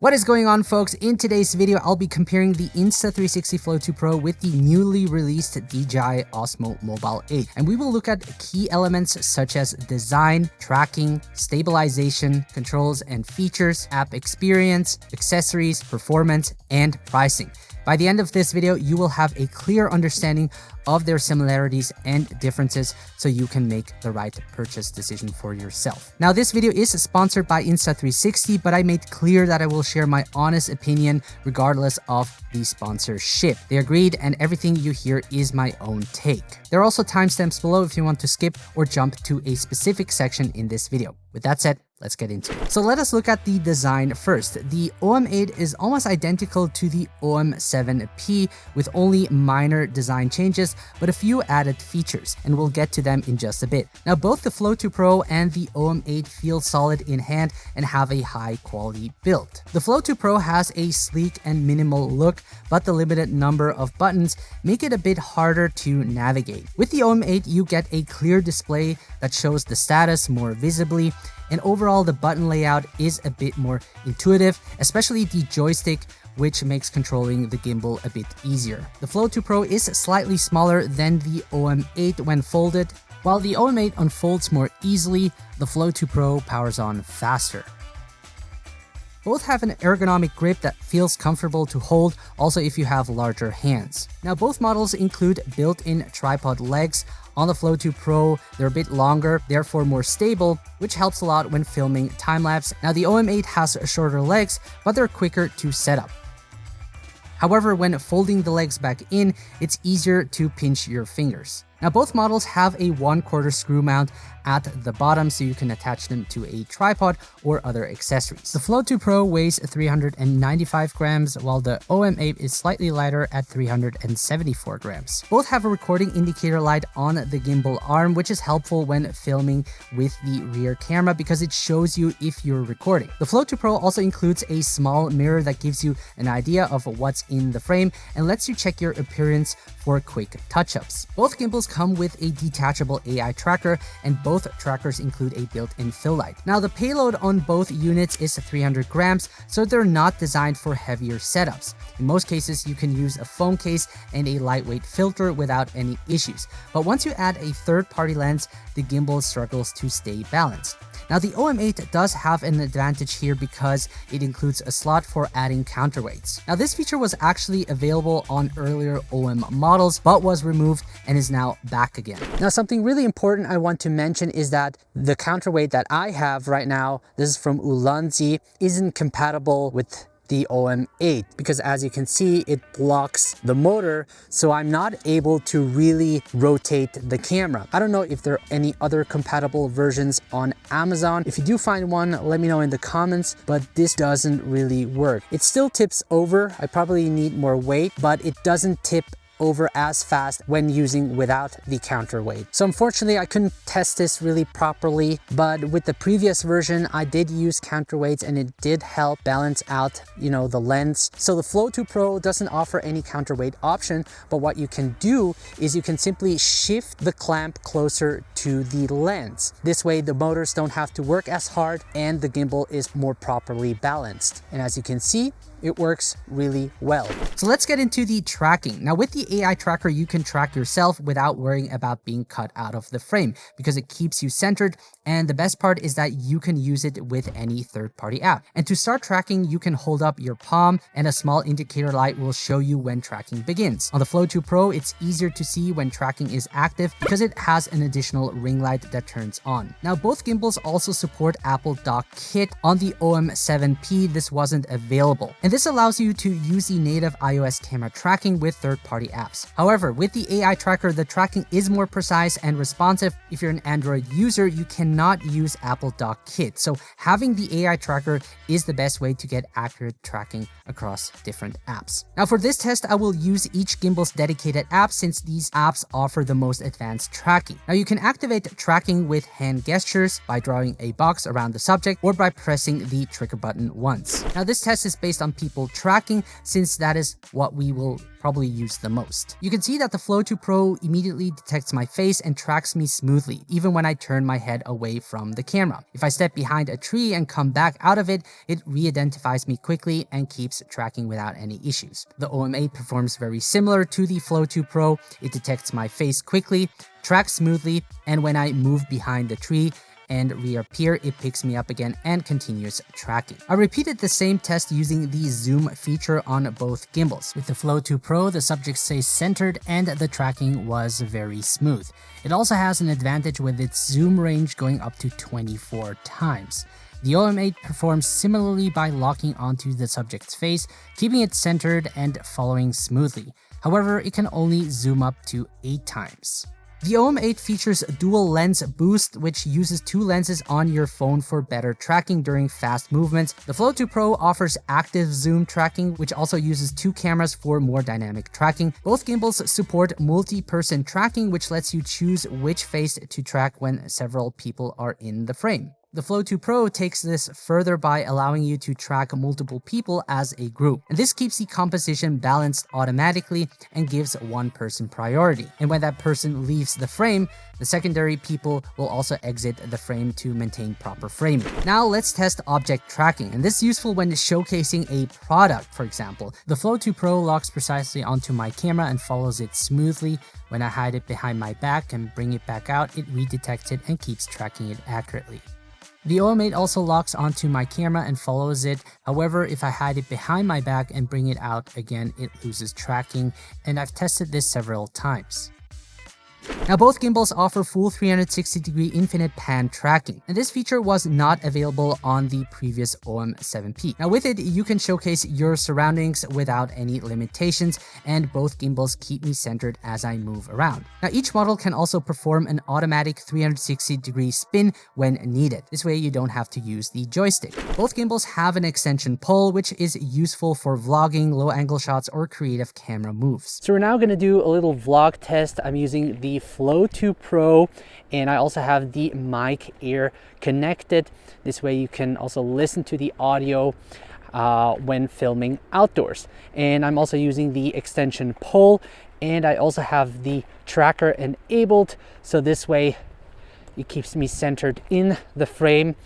What is going on, folks? In today's video, I'll be comparing the Insta360 Flow 2 Pro with the newly released DJI Osmo Mobile 8. And we will look at key elements such as design, tracking, stabilization, controls and features, app experience, accessories, performance, and pricing. By the end of this video, you will have a clear understanding of their similarities and differences so you can make the right purchase decision for yourself. Now, this video is sponsored by Insta360, but I made clear that I will share my honest opinion regardless of the sponsorship. They agreed, and everything you hear is my own take. There are also timestamps below if you want to skip or jump to a specific section in this video. With that said, let's get into it. So let us look at the design first. The OM8 is almost identical to the OM7P with only minor design changes, but a few added features, and we'll get to them in just a bit. Now, both the Flow 2 Pro and the OM8 feel solid in hand and have a high quality build. The Flow 2 Pro has a sleek and minimal look, but the limited number of buttons make it a bit harder to navigate. With the OM8, you get a clear display that shows the status more visibly, and overall the button layout is a bit more intuitive, especially the joystick, which makes controlling the gimbal a bit easier. The Flow 2 Pro is slightly smaller than the OM8 when folded. While the OM8 unfolds more easily, the Flow 2 Pro powers on faster. Both have an ergonomic grip that feels comfortable to hold, also if you have larger hands. Now, both models include built-in tripod legs. On the Flow 2 Pro, they're a bit longer, therefore more stable, which helps a lot when filming time-lapse. Now, the OM8 has shorter legs, but they're quicker to set up. However, when folding the legs back in, it's easier to pinch your fingers. Now, both models have a 1/4 screw mount at the bottom, so you can attach them to a tripod or other accessories. The Flow 2 Pro weighs 395 grams, while the OM8 is slightly lighter at 374 grams. Both have a recording indicator light on the gimbal arm, which is helpful when filming with the rear camera because it shows you if you're recording. The Flow 2 Pro also includes a small mirror that gives you an idea of what's in the frame and lets you check your appearance for quick touch-ups. Both gimbals come with a detachable AI tracker, and both trackers include a built-in fill light. Now, the payload on both units is 300 grams, so they're not designed for heavier setups. In most cases, you can use a phone case and a lightweight filter without any issues. But once you add a third-party lens, the gimbal struggles to stay balanced. Now, the OM8 does have an advantage here because it includes a slot for adding counterweights. Now, this feature was actually available on earlier OM models, but was removed and is now back again. Now, something really important I want to mention is that the counterweight that I have right now, this is from Ulanzi, isn't compatible with the OM8 because, as you can see, it blocks the motor, so I'm not able to really rotate the camera. I don't know if there are any other compatible versions on Amazon. If you do find one, let me know in the comments, but this doesn't really work. It still tips over. I probably need more weight, but it doesn't tip over as fast when using without the counterweight. So unfortunately, I couldn't test this really properly, but with the previous version, I did use counterweights and it did help balance out, the lens. So the Flow 2 Pro doesn't offer any counterweight option, but what you can do is you can simply shift the clamp closer to the lens. This way, the motors don't have to work as hard and the gimbal is more properly balanced. And as you can see, it works really well. So let's get into the tracking. Now, with the AI tracker, you can track yourself without worrying about being cut out of the frame because it keeps you centered. And the best part is that you can use it with any third-party app. And to start tracking, you can hold up your palm and a small indicator light will show you when tracking begins. On the Flow 2 Pro, it's easier to see when tracking is active because it has an additional ring light that turns on. Now, both gimbals also support Apple Dock Kit. On the OM7P, this wasn't available. And this allows you to use the native iOS camera tracking with third-party apps. However, with the AI tracker, the tracking is more precise and responsive. If you're an Android user, you cannot use Apple Dock Kit. So having the AI tracker is the best way to get accurate tracking across different apps. Now, for this test, I will use each gimbal's dedicated app since these apps offer the most advanced tracking. Now, you can activate tracking with hand gestures by drawing a box around the subject or by pressing the trigger button once. Now, this test is based on people tracking since that is what we will probably use the most. You can see that the Flow 2 Pro immediately detects my face and tracks me smoothly, even when I turn my head away from the camera. If I step behind a tree and come back out of it, it re-identifies me quickly and keeps tracking without any issues. The OM8 performs very similar to the Flow 2 Pro. It detects my face quickly, tracks smoothly, and when I move behind the tree and reappear, it picks me up again and continues tracking. I repeated the same test using the zoom feature on both gimbals. With the Flow 2 Pro, the subject stays centered and the tracking was very smooth. It also has an advantage with its zoom range going up to 24 times. The OM8 performs similarly by locking onto the subject's face, keeping it centered and following smoothly. However, it can only zoom up to 8 times. The OM8 features dual lens boost, which uses 2 lenses on your phone for better tracking during fast movements. The Flow 2 Pro offers active zoom tracking, which also uses 2 cameras for more dynamic tracking. Both gimbals support multi-person tracking, which lets you choose which face to track when several people are in the frame. The Flow 2 Pro takes this further by allowing you to track multiple people as a group. And this keeps the composition balanced automatically and gives one person priority. And when that person leaves the frame, the secondary people will also exit the frame to maintain proper framing. Now let's test object tracking, and this is useful when showcasing a product, for example. The Flow 2 Pro locks precisely onto my camera and follows it smoothly. When I hide it behind my back and bring it back out, it redetects it and keeps tracking it accurately. The OM8 also locks onto my camera and follows it. However, if I hide it behind my back and bring it out again, it loses tracking, and I've tested this several times. Now, both gimbals offer full 360-degree infinite pan tracking, and this feature was not available on the previous OM7P. Now, with it, you can showcase your surroundings without any limitations, and both gimbals keep me centered as I move around. Now, each model can also perform an automatic 360-degree spin when needed. This way, you don't have to use the joystick. Both gimbals have an extension pole, which is useful for vlogging, low-angle shots, or creative camera moves. So we're now going to do a little vlog test. I'm using the Flow 2 Pro, and I also have the mic ear connected. This way you can also listen to the audio when filming outdoors. And I'm also using the extension pole, and I also have the tracker enabled, so this way it keeps me centered in the frame.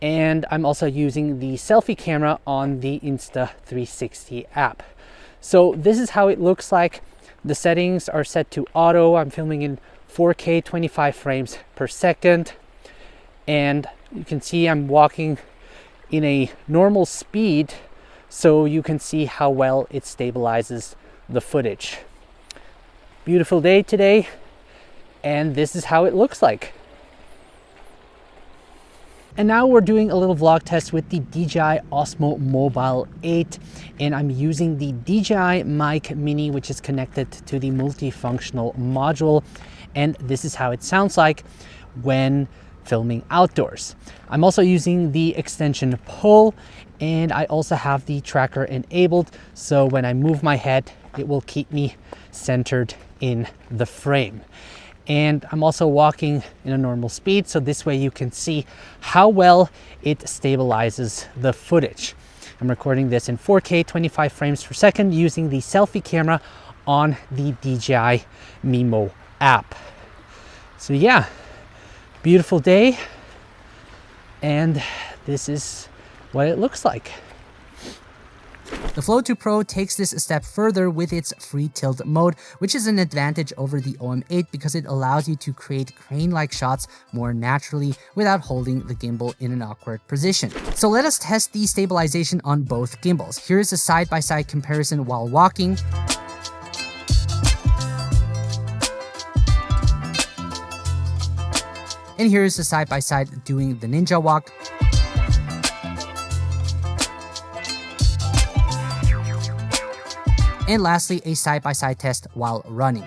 And I'm also using the selfie camera on the Insta360 app. So this is how it looks like. The settings are set to auto. I'm filming in 4K 25 frames per second. And you can see I'm walking in a normal speed, so you can see how well it stabilizes the footage. Beautiful day today, and this is how it looks like. And now we're doing a little vlog test with the DJI Osmo Mobile 8, and I'm using the DJI Mic Mini, which is connected to the multifunctional module, and this is how it sounds like when filming outdoors. I'm also using the extension pole, and I also have the tracker enabled, so when I move my head, it will keep me centered in the frame. And I'm also walking in a normal speed, so this way you can see how well it stabilizes the footage. I'm recording this in 4K 25 frames per second using the selfie camera on the DJI Mimo app. So yeah, beautiful day, and this is what it looks like. The Flow 2 Pro takes this a step further with its free tilt mode, which is an advantage over the OM8 because it allows you to create crane-like shots more naturally without holding the gimbal in an awkward position. So let us test the stabilization on both gimbals. Here is a side-by-side comparison while walking. And here is a side-by-side doing the ninja walk. And lastly, a side-by-side test while running.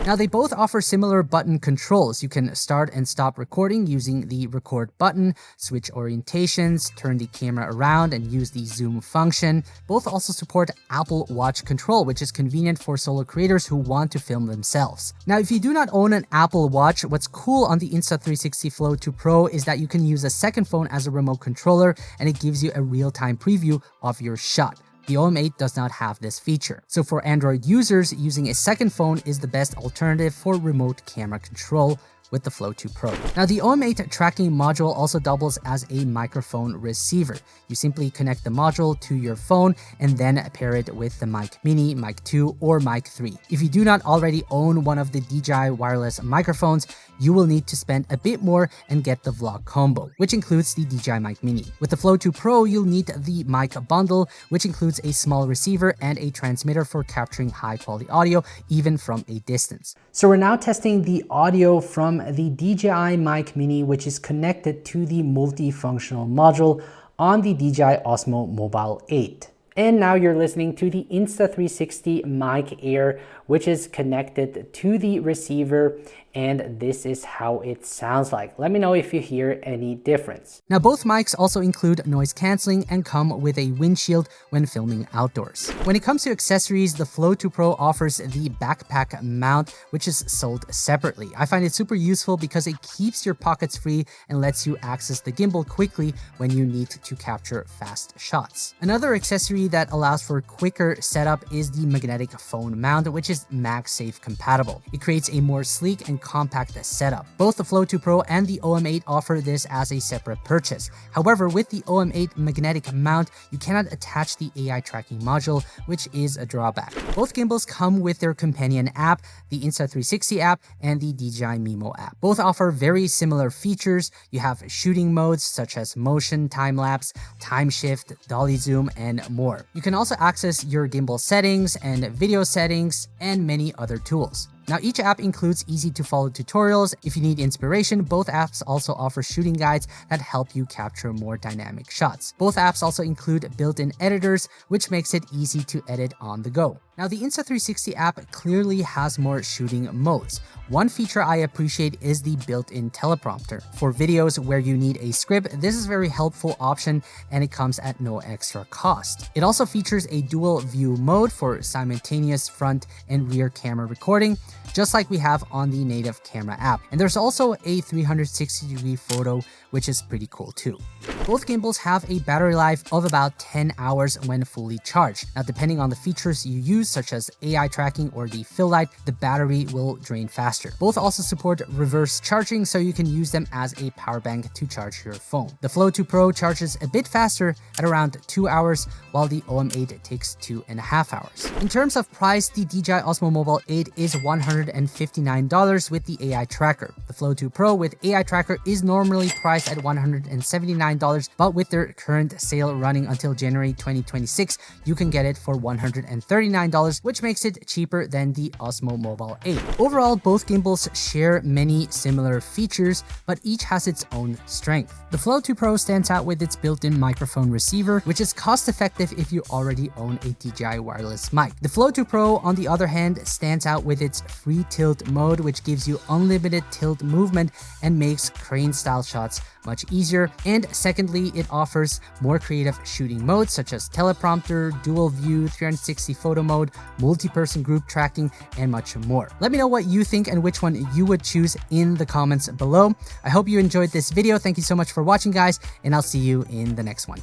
Now they both offer similar button controls. You can start and stop recording using the record button, switch orientations, turn the camera around and use the zoom function. Both also support Apple Watch control, which is convenient for solo creators who want to film themselves. Now if you do not own an Apple Watch, what's cool on the Insta360 Flow 2 Pro is that you can use a second phone as a remote controller and it gives you a real-time preview of your shot. The OM8 does not have this feature. So for Android users, using a second phone is the best alternative for remote camera control with the Flow 2 Pro. Now the OM8 tracking module also doubles as a microphone receiver. You simply connect the module to your phone and then pair it with the Mic Mini, Mic 2, or Mic 3. If you do not already own one of the DJI wireless microphones, you will need to spend a bit more and get the Vlog combo, which includes the DJI Mic Mini. With the Flow 2 Pro, you'll need the mic bundle, which includes a small receiver and a transmitter for capturing high quality audio, even from a distance. So we're now testing the audio from the DJI Mic Mini, which is connected to the multifunctional module on the DJI Osmo Mobile 8. And now you're listening to the Insta360 Mic Air, which is connected to the receiver, and this is how it sounds like. Let me know if you hear any difference. Now both mics also include noise cancelling and come with a windshield when filming outdoors. When it comes to accessories, the Flow 2 Pro offers the backpack mount, which is sold separately. I find it super useful because it keeps your pockets free and lets you access the gimbal quickly when you need to capture fast shots. Another accessory that allows for quicker setup is the magnetic phone mount, which is MagSafe compatible. It creates a more sleek and compact setup. Both the Flow 2 Pro and the OM8 offer this as a separate purchase. However, with the OM8 magnetic mount, you cannot attach the AI tracking module, which is a drawback. Both gimbals come with their companion app, the Insta360 app, and the DJI Mimo app. Both offer very similar features. You have shooting modes such as motion, time-lapse, time shift, dolly zoom, and more. You can also access your gimbal settings and video settings and many other tools. Now each app includes easy to follow tutorials. If you need inspiration, both apps also offer shooting guides that help you capture more dynamic shots. Both apps also include built-in editors, which makes it easy to edit on the go. Now the Insta360 app clearly has more shooting modes. One feature I appreciate is the built-in teleprompter. For videos where you need a script, this is a very helpful option and it comes at no extra cost. It also features a dual view mode for simultaneous front and rear camera recording, just like we have on the native camera app. And there's also a 360-degree photo, which is pretty cool too. Both gimbals have a battery life of about 10 hours when fully charged. Now, depending on the features you use, such as AI tracking or the fill light, the battery will drain faster. Both also support reverse charging, so you can use them as a power bank to charge your phone. The Flow 2 Pro charges a bit faster at around 2 hours, while the OM8 takes 2.5 hours. In terms of price, the DJI Osmo Mobile 8 is $159 with the AI tracker. The Flow 2 Pro with AI tracker is normally priced at $179, but with their current sale running until January 2026, you can get it for $139, which makes it cheaper than the Osmo Mobile 8. Overall, both gimbals share many similar features, but each has its own strength. The Flow 2 Pro stands out with its built-in microphone receiver, which is cost-effective if you already own a DJI wireless mic. The Flow 2 Pro, on the other hand, stands out with its free tilt mode, which gives you unlimited tilt movement and makes crane-style shots much easier. And secondly, it offers more creative shooting modes such as teleprompter, dual view, 360 photo mode, multi-person group tracking, and much more. Let me know what you think and which one you would choose in the comments below. I hope you enjoyed this video. Thank you so much for watching, guys, and I'll see you in the next one.